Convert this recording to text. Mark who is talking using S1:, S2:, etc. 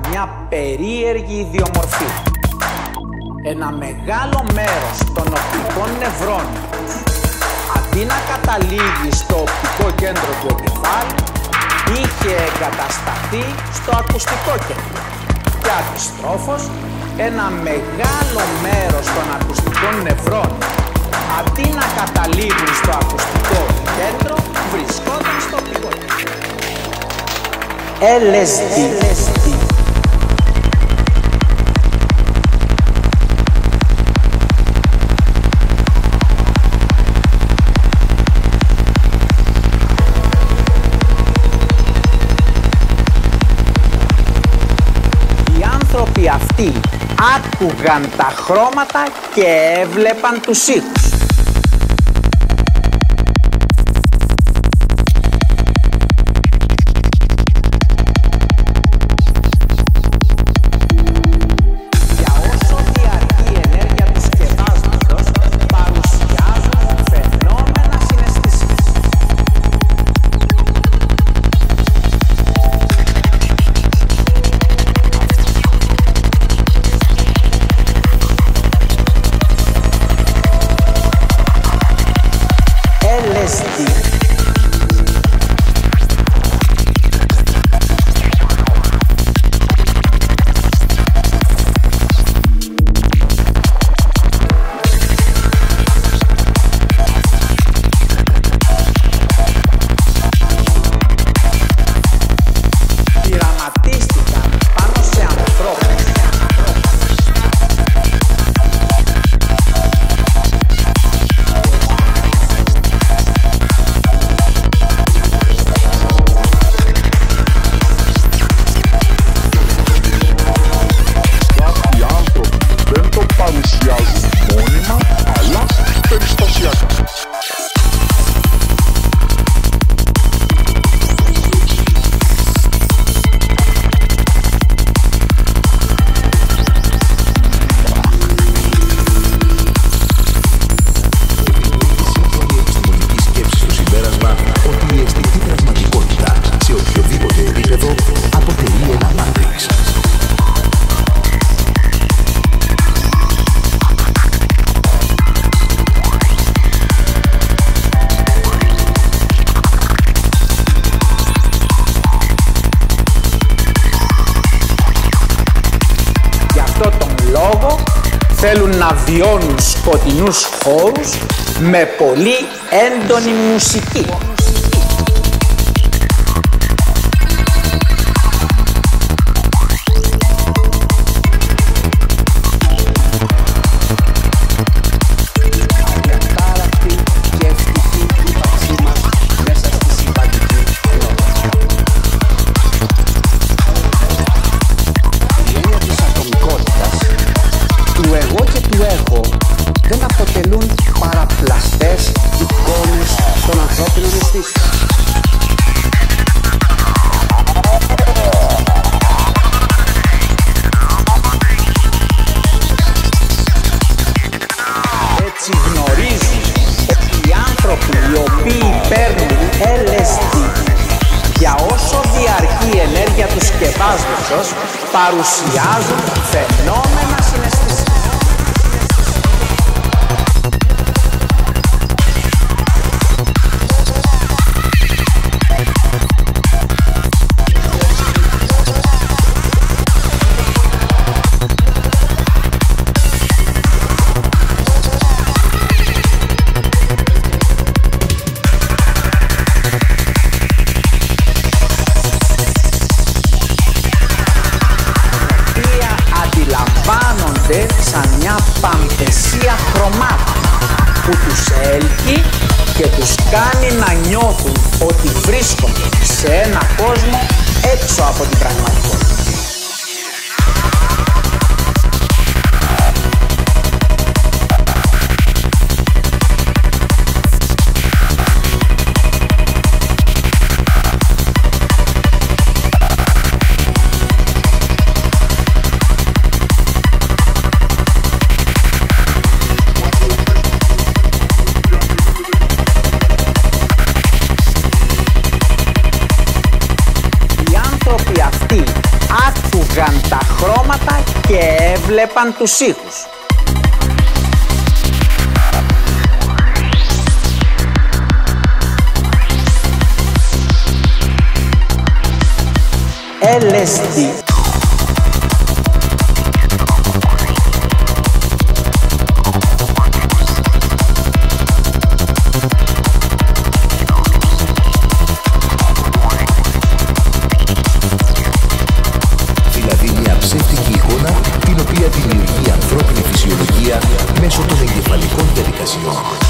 S1: μια περίεργη ιδιομορφία. Ένα μεγάλο μέρος των οπτικών νευρώνων, αντί να καταλήγει στο οπτικό κέντρο του εγκεφάλου, είχε εγκατασταθεί στο ακουστικό κέντρο. Και αντιστρόφως, ένα μεγάλο μέρος των ακουστικών νευρώνων, αντί να καταλήγουν στο ακουστικό κέντρο, βρισκόταν στο οπτικό κέντρο. LSD. Οι άνθρωποι αυτοί άκουγαν τα χρώματα και έβλεπαν τους ήχους. Θέλουν να βιώνουν σκοτεινούς χώρους με πολύ έντονη μουσική. Δεν αποτελούν παραπλαστές εικόνες των ανθρώπινων αισθήσεων. Έτσι γνωρίζουν ότι οι άνθρωποι οι οποίοι παίρνουν LSD για όσο διαρκεί η ενέργεια του σκευάσματος παρουσιάζουν φαινόμενα συναισθήσεων. Σαν μια παμπεσία χρωμάτων που τους έλκει και τους κάνει να νιώθουν ότι βρίσκονται σε ένα κόσμο έξω από την πραγματικότητα. Οι άνθρωποι αυτοί κοίταγαν τα χρώματα και έβλεπαν τους ήχους. LSD.
S2: Δηλαδή μια ψεύτικη εικόνα την οποία δημιουργεί η ανθρώπινη φυσιολογία μέσω των εγκεφαλικών διαδικασιών.